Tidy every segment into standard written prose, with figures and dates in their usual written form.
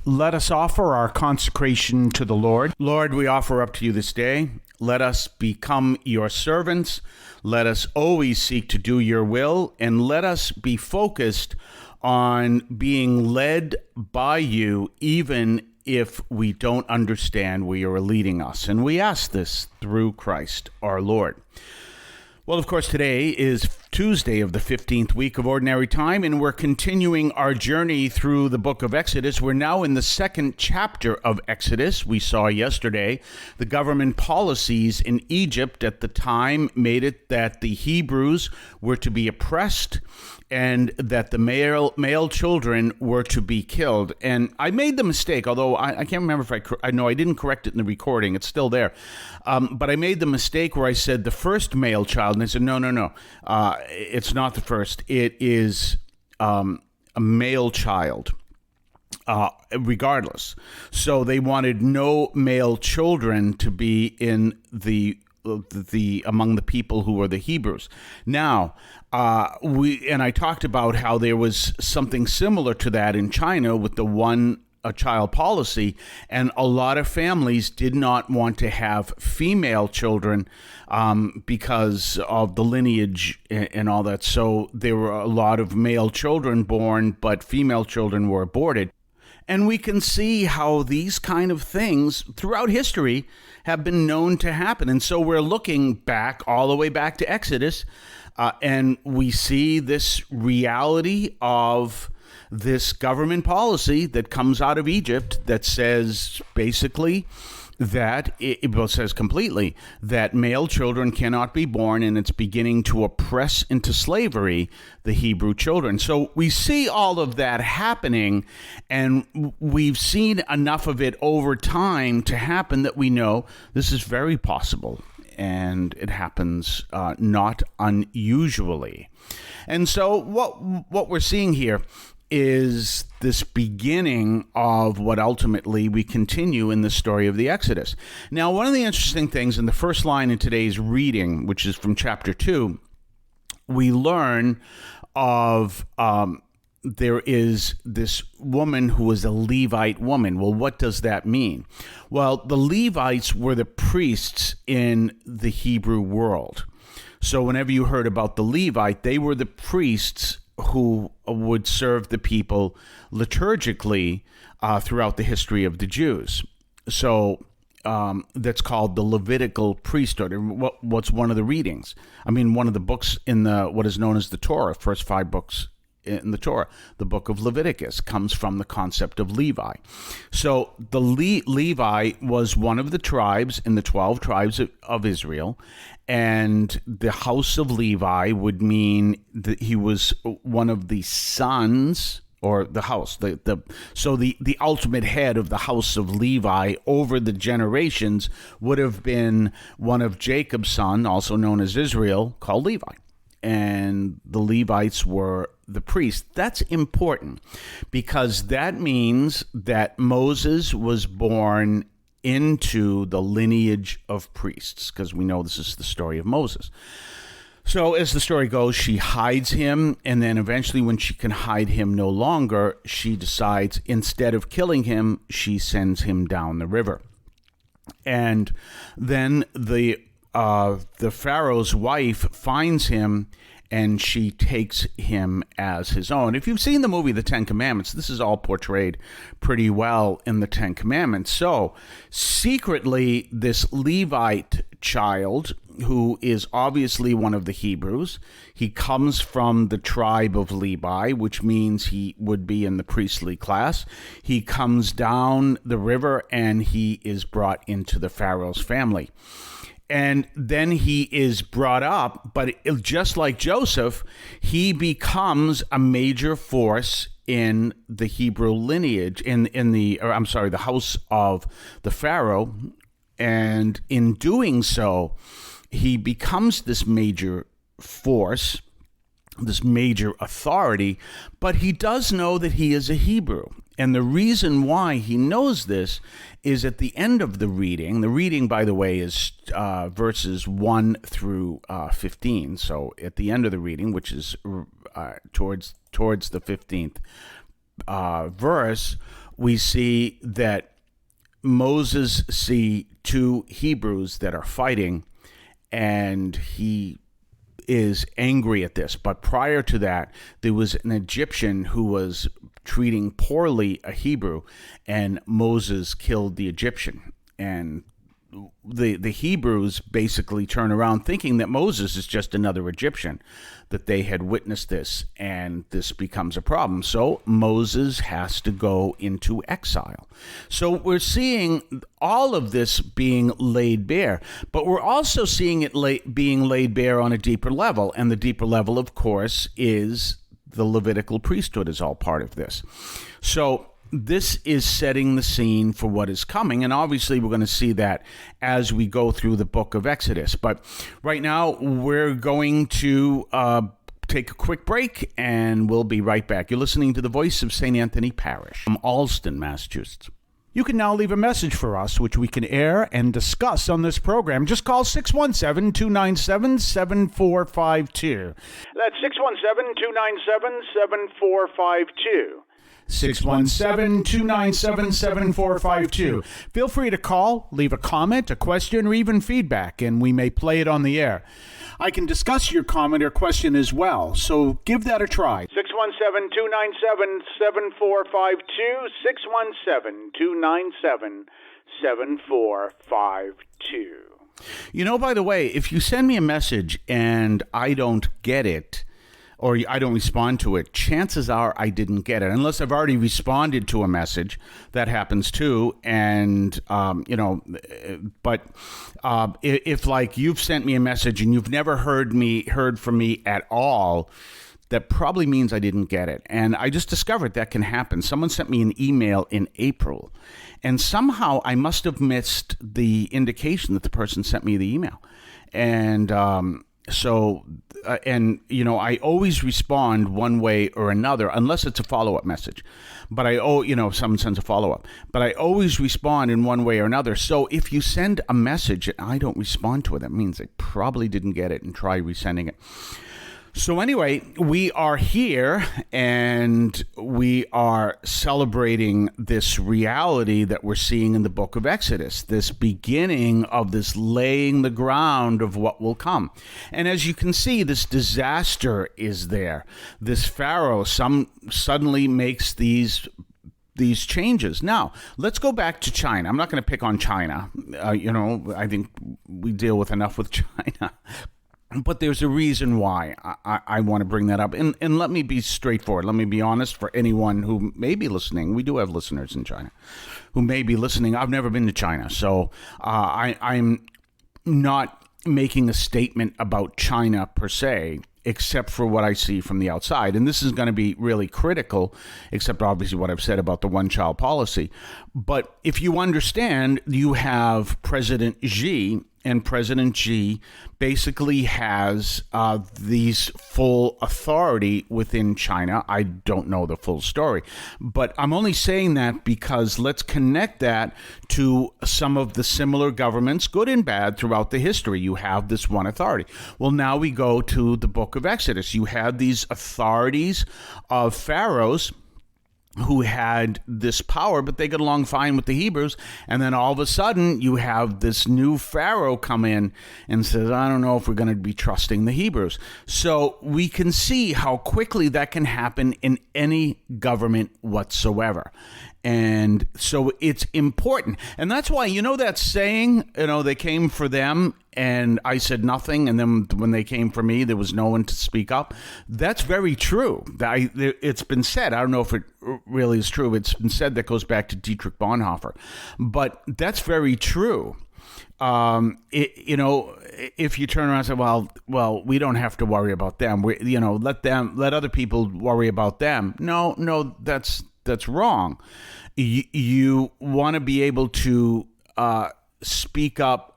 Let us offer our consecration to the Lord. Lord, we offer up to you this day. Let us become your servants. Let us always seek to do your will, and let us be focused on being led by you, even if we don't understand where you are leading us. And we ask this through Christ our Lord. Well, of course, today is Tuesday of the 15th week of Ordinary Time, and we're continuing our journey through the book of Exodus. We're now in the second chapter of Exodus. We saw yesterday the government policies in Egypt at the time made it that the Hebrews were to be oppressed and that the male children were to be killed. And I made the mistake, although I can't remember if I know I didn't correct it in the recording. It's still there. But I made the mistake where I said the first male child, and I said, no. It's not the first. It is a male child, regardless. So they wanted no male children to be in the among the people who were the Hebrews. Now, I talked about how there was something similar to that in China with the a child policy, and a lot of families did not want to have female children because of the lineage and all that. So there were a lot of male children born, but female children were aborted. And we can see how these kind of things throughout history have been known to happen. And so we're looking back, all the way back to Exodus, and we see this reality of this government policy that comes out of Egypt that says basically that it says completely that male children cannot be born, and it's beginning to oppress into slavery the Hebrew children. So we see all of that happening, and we've seen enough of it over time to happen that we know this is very possible, and it happens not unusually. And so what we're seeing here is this beginning of what ultimately we continue in the story of the Exodus. Now, one of the interesting things in the first line in today's reading, which is from chapter 2, we learn of there is this woman who is a Levite woman. Well, what does that mean? Well, the Levites were the priests in the Hebrew world. So whenever you heard about the Levite, they were the priests who would serve the people liturgically throughout the history of the Jews. So that's called the Levitical priesthood. What's one of the readings? I mean, one of the books in what is known as the Torah, first 5 books in the Torah, the book of Leviticus, comes from the concept of Levi. So the Levi was one of the tribes in the 12 tribes of Israel, and the house of Levi would mean that he was one of the sons, or the house. So the ultimate head of the house of Levi over the generations would have been one of Jacob's son, also known as Israel, called Levi. And the Levites were the priests. That's important because that means that Moses was born into the lineage of priests, because we know this is the story of Moses. So as the story goes, she hides him, and then eventually when she can hide him no longer, she decides instead of killing him, she sends him down the river. And then the Pharaoh's wife finds him, and she takes him as his own. If you've seen the movie The Ten Commandments, this is all portrayed pretty well in the Ten Commandments. So secretly, this Levite child, who is obviously one of the Hebrews, he comes from the tribe of Levi, which means he would be in the priestly class. He comes down the river, and he is brought into the Pharaoh's family. And then he is brought up, but just like Joseph, he becomes a major force in the Hebrew lineage, the house of the Pharaoh. And in doing so, he becomes this major force, this major authority, but he does know that he is a Hebrew. And the reason why he knows this is at the end of the reading. The reading, by the way, is verses 1 through 15. So at the end of the reading, which is towards the 15th verse, we see that Moses see two Hebrews that are fighting, and he is angry at this. But prior to that, there was an Egyptian who was treating poorly a Hebrew, and Moses killed the Egyptian. And the Hebrews basically turn around thinking that Moses is just another Egyptian, that they had witnessed this, and this becomes a problem. So Moses has to go into exile. So we're seeing all of this being laid bare, but we're also seeing it being laid bare on a deeper level. And the deeper level, of course, is the Levitical priesthood is all part of this. So this is setting the scene for what is coming, and obviously we're going to see that as we go through the book of Exodus. But right now, we're going to take a quick break, and we'll be right back. You're listening to the voice of St. Anthony Parish from Allston, Massachusetts. You can now leave a message for us, which we can air and discuss on this program. Just call 617-297-7452. That's 617-297-7452. 617-297-7452. Feel free to call, leave a comment, a question, or even feedback, and we may play it on the air. I can discuss your comment or question as well, so give that a try. 617-297-7452, 617-297-7452. You know, by the way, if you send me a message and I don't get it, or I don't respond to it, chances are I didn't get it. Unless I've already responded to a message, that happens too. And, but if like you've sent me a message and you've never heard from me at all, that probably means I didn't get it. And I just discovered that can happen. Someone sent me an email in April, and somehow I must have missed the indication that the person sent me the email. And, I always respond one way or another, unless it's a follow-up message. But someone sends a follow-up. But I always respond in one way or another. So if you send a message and I don't respond to it, that means I probably didn't get it, and try resending it. So anyway, we are here, and we are celebrating this reality that we're seeing in the book of Exodus, this beginning of this laying the ground of what will come. And as you can see, this disaster is there. This Pharaoh suddenly makes these changes. Now, let's go back to China. I'm not going to pick on China. I think we deal with enough with China. But there's a reason why I want to bring that up. And let me be straightforward. Let me be honest for anyone who may be listening. We do have listeners in China who may be listening. I've never been to China, so I'm not making a statement about China per se, except for what I see from the outside. And this is going to be really critical, except obviously what I've said about the one-child policy. But if you understand, you have President Xi, and President Xi basically has these full authority within China. I don't know the full story, but I'm only saying that because let's connect that to some of the similar governments, good and bad, throughout the history. You have this one authority. Well, now we go to the book of Exodus. You have these authorities of pharaohs who had this power, but they got along fine with the Hebrews. And then all of a sudden, you have this new Pharaoh come in and says, I don't know if we're going to be trusting the Hebrews. So we can see how quickly that can happen in any government whatsoever. And so it's important. And that's why, that saying, they came for them and I said nothing. And then when they came for me, there was no one to speak up. That's very true. It's been said. I don't know if it really is true. It's been said that goes back to Dietrich Bonhoeffer. But that's very true. If you turn around and say, well, we don't have to worry about them. Let other people worry about them. No, that's wrong. You want to be able to speak up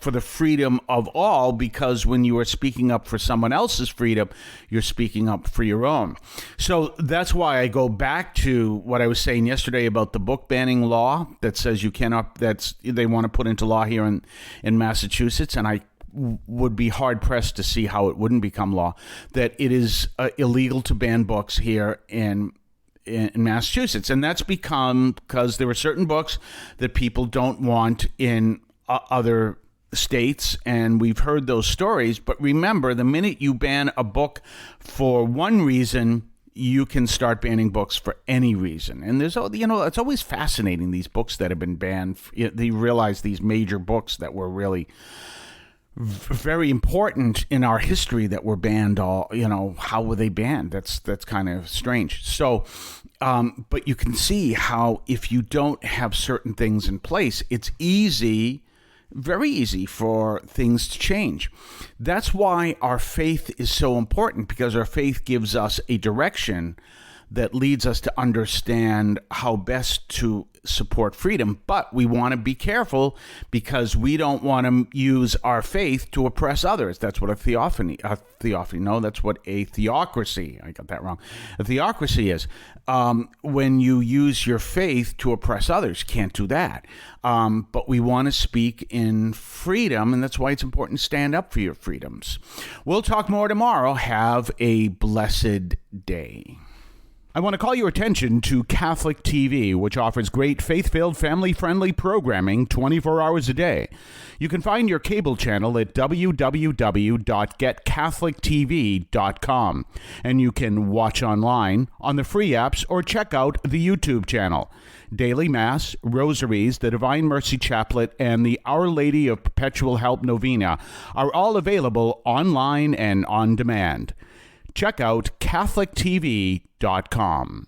for the freedom of all, because when you are speaking up for someone else's freedom, you're speaking up for your own. So that's why I go back to what I was saying yesterday about the book banning law that says you cannot, they want to put into law here in Massachusetts, and I would be hard-pressed to see how it wouldn't become law, that it is illegal to ban books here in in Massachusetts. And that's because there are certain books that people don't want in other states, and we've heard those stories. But remember, the minute you ban a book for one reason, you can start banning books for any reason. And there's, it's always fascinating, these books that have been banned. You realize these major books that were really very important in our history that were banned, how were they banned? That's kind of strange. So, but you can see how if you don't have certain things in place, it's very easy for things to change. That's why our faith is so important, because our faith gives us a direction that leads us to understand how best to support freedom. But we want to be careful, because we don't want to use our faith to oppress others. That's what that's what a theocracy, I got that wrong. A theocracy is when you use your faith to oppress others. Can't do that. But we want to speak in freedom, and that's why it's important to stand up for your freedoms. We'll talk more tomorrow. Have a blessed day. I want to call your attention to Catholic TV, which offers great faith-filled, family-friendly programming 24 hours a day. You can find your cable channel at www.getcatholictv.com, and you can watch online on the free apps or check out the YouTube channel. Daily Mass, Rosaries, the Divine Mercy Chaplet, and the Our Lady of Perpetual Help Novena are all available online and on demand. Check out CatholicTV.com.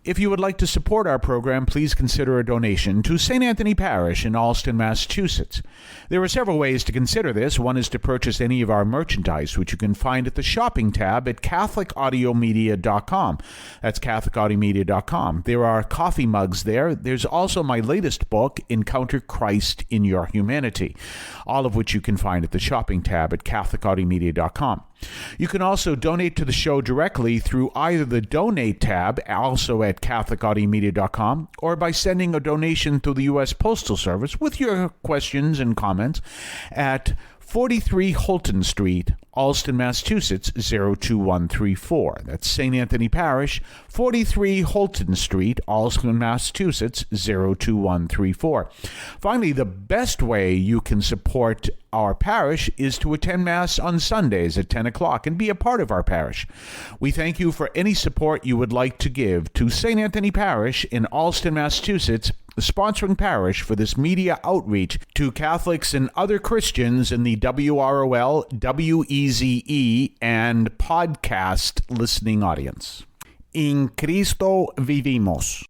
If you would like to support our program, please consider a donation to St. Anthony Parish in Allston, Massachusetts. There are several ways to consider this. One is to purchase any of our merchandise, which you can find at the shopping tab at CatholicAudiomedia.com. That's CatholicAudiomedia.com. There are coffee mugs there. There's also my latest book, Encounter Christ in Your Humanity, all of which you can find at the shopping tab at CatholicAudiomedia.com. You can also donate to the show directly through either the Donate tab, also at CatholicAudiomedia.com, or by sending a donation through the U.S. Postal Service with your questions and comments at 43 Holton Street, Allston, Massachusetts, 02134. That's St. Anthony Parish, 43 Holton Street, Allston, Massachusetts, 02134. Finally, the best way you can support our parish is to attend Mass on Sundays at 10 o'clock and be a part of our parish. We thank you for any support you would like to give to St. Anthony Parish in Allston, Massachusetts, the sponsoring parish for this media outreach to Catholics and other Christians in the WROL, WEZE, and podcast listening audience. In Cristo vivimos.